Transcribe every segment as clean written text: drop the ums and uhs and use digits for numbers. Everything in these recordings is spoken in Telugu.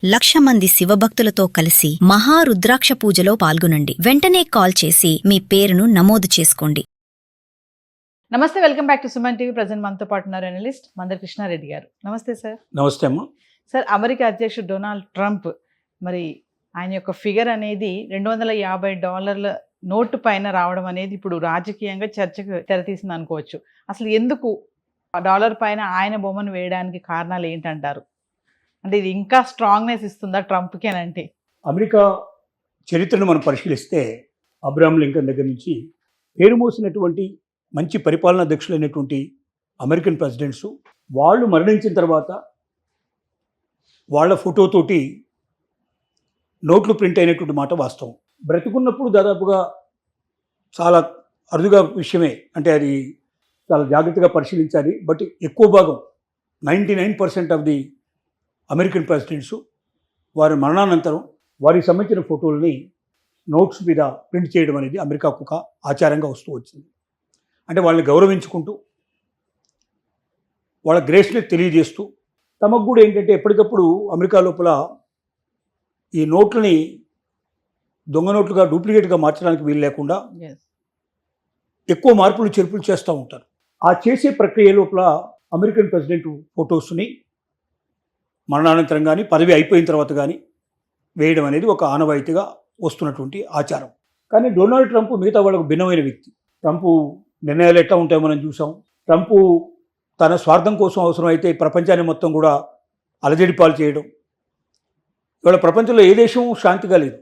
1,00,000 మంది శివభక్తులతో కలిసి మహారుద్రాక్ష పూజలో పాల్గొనండి. వెంటనే కాల్ చేసి మీ పేరును నమోదు చేసుకోండి. నమస్తే, welcome back to Suman TV. Present మనతో పాటు ఉన్నారు అనలిస్ట్ మందరి కృష్ణారెడ్డి గారు. నమస్తే సార్. నమస్తే అమ్మా. సార్, అమెరికా అధ్యక్షుడు డొనాల్డ్ ట్రంప్ మరి ఆయన యొక్క ఫిగర్ అనేది $250 నోటు పైన రావడం అనేది ఇప్పుడు రాజకీయంగా చర్చకు తెరతీసింది అనుకోవచ్చు. అసలు ఎందుకు డాలర్ పైన ఆయన బొమ్మను వేయడానికి కారణాలు ఏంటంటారు? అంటే ఇది ఇంకా స్ట్రాంగ్నెస్ ఇస్తుందా ట్రంప్కి అని? అంటే అమెరికా చరిత్రను మనం పరిశీలిస్తే అబ్రహాం లింకన్ దగ్గర నుంచి పేరు మోసినటువంటి మంచి పరిపాలనా అధ్యక్షులైనటువంటి అమెరికన్ ప్రెసిడెంట్స్ వాళ్ళు మరణించిన తర్వాత వాళ్ళ ఫోటోతోటి నోట్లు ప్రింట్ అయినటువంటి మాట వాస్తవం. బ్రతికున్నప్పుడు దాదాపుగా చాలా అరుదుగా విషయమే, అంటే అది చాలా జాగ్రత్తగా పరిశీలించాలి. బట్ ఎక్కువ భాగం 99% ఆఫ్ ది అమెరికన్ ప్రెసిడెంట్స్ వారి మరణానంతరం వారికి సంబంధించిన ఫోటోల్ని నోట్స్ మీద ప్రింట్ చేయడం అనేది అమెరికాకు ఒక ఆచారంగా వస్తూ వచ్చింది. అంటే వాళ్ళని గౌరవించుకుంటూ వాళ్ళ గ్రేస్ని తెలియజేస్తూ తమకు కూడా ఏంటంటే ఎప్పటికప్పుడు అమెరికా లోపల ఈ నోట్లని దొంగ నోట్లుగా డూప్లికేట్గా మార్చడానికి వీలు లేకుండా ఎక్కువ మార్పులు చేర్పులు చేస్తూ ఉంటారు. ఆ చేసే ప్రక్రియ లోపల అమెరికన్ ప్రెసిడెంట్ ఫొటోస్ని మరణానంతరం కానీ పదవి అయిపోయిన తర్వాత కానీ వేయడం అనేది ఒక ఆనవాయితీగా వస్తున్నటువంటి ఆచారం. కానీ డొనాల్డ్ ట్రంప్ మిగతా వాళ్ళకు భిన్నమైన వ్యక్తి. ట్రంప్ నిర్ణయాలు ఎట్లా ఉంటాయో మనం చూసాం. ట్రంప్ తన స్వార్థం కోసం అవసరమైతే ప్రపంచాన్ని మొత్తం కూడా అలజడిపాలు చేయడం. ఇవాళ ప్రపంచంలో ఏ దేశం శాంతిగా లేదు.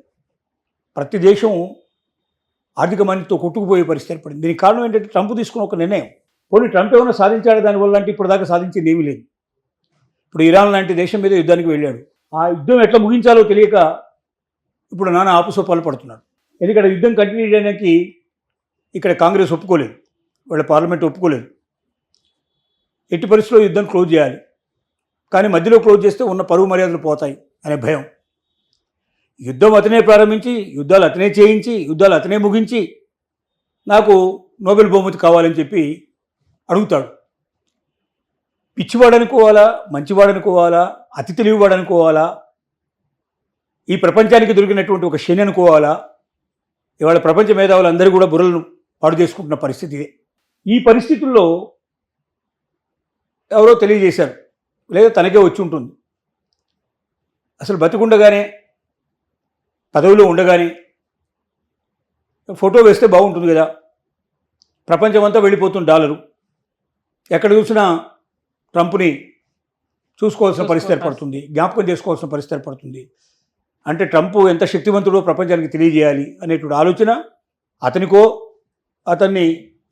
ప్రతి దేశం ఆర్థిక మందితో కొట్టుకుపోయే పరిస్థితి ఏర్పడింది. దీనికి కారణం ఏంటంటే ట్రంప్ తీసుకున్న ఒక నిర్ణయం. పోనీ ట్రంప్ ఏమైనా సాధించాడు దానివల్ల అంటే ఇప్పుడు దాకా సాధించింది ఏమీ లేదు. ఇప్పుడు ఇరాన్ లాంటి దేశం మీద యుద్ధానికి వెళ్ళాడు. ఆ యుద్ధం ఎట్లా ముగించాలో తెలియక ఇప్పుడు నానా ఆపుసోపాలు పడుతున్నాడు. ఎందుకంటే యుద్ధం కంటిన్యూ చేయడానికి ఇక్కడ కాంగ్రెస్ ఒప్పుకోలేదు, వాళ్ళ పార్లమెంట్ ఒప్పుకోలేదు. ఎట్టి పరిస్థితుల్లో యుద్ధం క్లోజ్ చేయాలి, కానీ మధ్యలో క్లోజ్ చేస్తే ఉన్న పరువు మర్యాదలు పోతాయి అనే భయం. యుద్ధం అతనే ప్రారంభించి, యుద్ధాలు అతనే చేయించి, యుద్ధాలు అతనే ముగించి నాకు నోబెల్ బహుమతి కావాలని చెప్పి అడుగుతాడు. పిచ్చివాడనుకోవాలా, మంచివాడనుకోవాలా, అతి తెలివివాడనుకోవాలా, ఈ ప్రపంచానికి దొరికినటువంటి ఒక శని అనుకోవాలా? ఇవాళ ప్రపంచ మేధావులు అందరూ కూడా బుర్రలను పాడు చేసుకుంటున్న పరిస్థితి ఇదే. ఈ పరిస్థితుల్లో ఎవరో తెలియజేశారు, లేదా తనకే వచ్చి ఉంటుంది, అసలు బతికుండగానే పదవిలో ఉండగానే ఫోటో వేస్తే బాగుంటుంది కదా. ప్రపంచమంతా వెళ్ళిపోతుంది డాలరు. ఎక్కడ చూసినా ట్రంప్ని చూసుకోవాల్సిన పరిస్థితి ఏర్పడుతుంది, జ్ఞాపకం చేసుకోవాల్సిన పరిస్థితి ఏర్పడుతుంది. అంటే ట్రంప్ ఎంత శక్తివంతుడో ప్రపంచానికి తెలియజేయాలి అనేటువంటి ఆలోచన అతనికో అతన్ని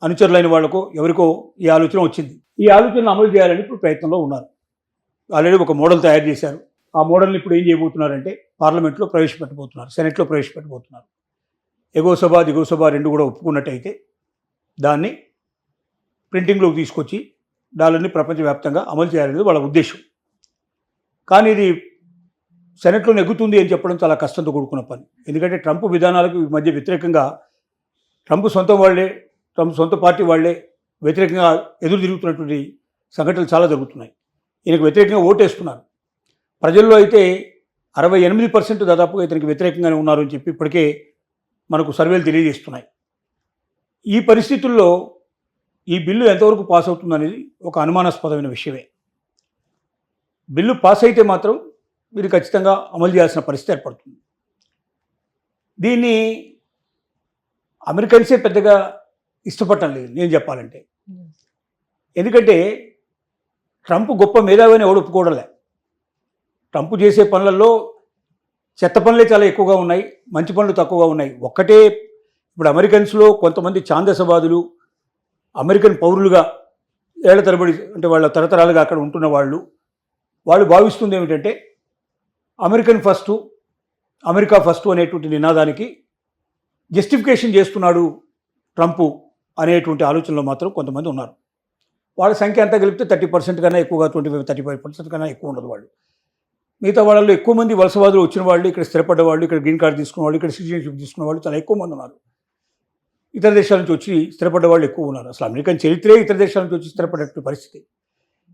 అనుచరులైన వాళ్ళకో ఎవరికో ఈ ఆలోచన వచ్చింది. ఈ ఆలోచనను అమలు చేయాలని ఇప్పుడు ప్రయత్నంలో ఉన్నారు. ఆల్రెడీ ఒక మోడల్ తయారు చేశారు. ఆ మోడల్ని ఇప్పుడు ఏం చేయబోతున్నారంటే పార్లమెంట్లో ప్రవేశపెట్టబోతున్నారు, సెనెట్లో ప్రవేశపెట్టబోతున్నారు. ఎగువ సభ దిగువ సభ రెండు కూడా ఒప్పుకున్నట్టయితే దాన్ని ప్రింటింగ్లోకి తీసుకొచ్చి డాలర్ని ప్రపంచవ్యాప్తంగా అమలు చేయాలనేది వాళ్ళ ఉద్దేశం. కానీ ఇది సెనెట్లో నెగ్గుతుంది అని చెప్పడం చాలా కష్టంతో కూడుకున్న పని. ఎందుకంటే ట్రంప్ విధానాలకు ఈ మధ్య వ్యతిరేకంగా ట్రంప్ సొంత పార్టీ వాళ్ళే వ్యతిరేకంగా ఎదురు తిరుగుతున్నటువంటి సంఘటనలు చాలా జరుగుతున్నాయి. ఈయనకు వ్యతిరేకంగా ఓటేస్తున్నారు. ప్రజల్లో అయితే 68% దాదాపుగా ఇతనికి వ్యతిరేకంగానే ఉన్నారు అని చెప్పి ఇప్పటికే మనకు సర్వేలు తెలియజేస్తున్నాయి. ఈ పరిస్థితుల్లో ఈ బిల్లు ఎంతవరకు పాస్ అవుతుందనేది ఒక అనుమానాస్పదమైన విషయమే. బిల్లు పాస్ అయితే మాత్రం మీరు ఖచ్చితంగా అమలు చేయాల్సిన పరిస్థితి ఏర్పడుతుంది. దీన్ని అమెరికన్సే పెద్దగా ఇష్టపడటం లేదు నేను చెప్పాలంటే. ఎందుకంటే ట్రంప్ గొప్ప మేధావి అని ఎవడు ఒప్పుకోవడంలే. ట్రంప్ చేసే పనులలో చెత్త పనులే చాలా ఎక్కువగా ఉన్నాయి, మంచి పనులు తక్కువగా ఉన్నాయి. ఒక్కటే ఇప్పుడు అమెరికన్స్లో కొంతమంది ఛాందసవాదులు, అమెరికన్ పౌరులుగా ఏళ్ల తరబడి అంటే వాళ్ళ తరతరాలుగా అక్కడ ఉంటున్న వాళ్ళు భావిస్తుంది ఏమిటంటే అమెరికన్ ఫస్ట్, అమెరికా ఫస్ట్ అనేటువంటి నినాదానికి జస్టిఫికేషన్ చేస్తున్నాడు ట్రంప్ అనేటువంటి ఆలోచనలో మాత్రం కొంతమంది ఉన్నారు. వాళ్ళ సంఖ్య అంతా కలిపితే 30% కన్నా ఎక్కువగా 25-35% కన్నా ఎక్కువ ఉండదు వాళ్ళు. మిగతా వాళ్ళలో ఎక్కువ మంది వలసవాదులు వచ్చిన వాళ్ళు, ఇక్కడ స్థిరపడ్డ వాళ్ళు, ఇక్కడ గ్రీన్ కార్డు తీసుకున్న వాళ్ళు, ఇక్కడ సిటిజన్షిప్ తీసుకున్న వాళ్ళు చాలా ఎక్కువ మంది ఉన్నారు. ఇతర దేశాల నుంచి వచ్చి స్థిరపడ్డ వాళ్ళు ఎక్కువ ఉన్నారు. అసలు అమెరికన్ చరిత్రే ఇతర దేశాల నుంచి వచ్చి స్థిరపడే పరిస్థితి.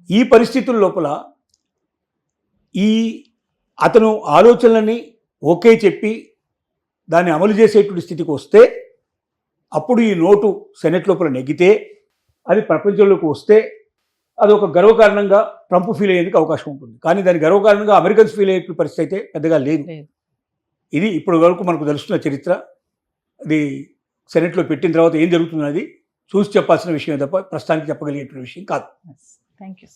ఈ పరిస్థితుల లోపల ఈ అతను ఆలోచనలని ఓకే చెప్పి దాన్ని అమలు చేసేటువంటి స్థితికి వస్తే అప్పుడు ఈ నోటు సెనెట్ లోపల నెగ్గితే అది ప్రపంచంలోకి వస్తే అది ఒక గర్వకారణంగా ట్రంప్ ఫీల్ అయ్యేందుకు అవకాశం ఉంటుంది. కానీ దాని గర్వకారణంగా అమెరికన్స్ ఫీల్ అయ్యే పరిస్థితి అయితే పెద్దగా లేదు. ఇది ఇప్పటి వరకు మనకు తెలుస్తున్న చరిత్ర. అది సెనెట్లో పెట్టిన తర్వాత ఏం జరుగుతున్నది చూసి చెప్పాల్సిన విషయం తప్ప ప్రస్తుతానికి చెప్పగలిగేటువంటి విషయం కాదు. Thank you.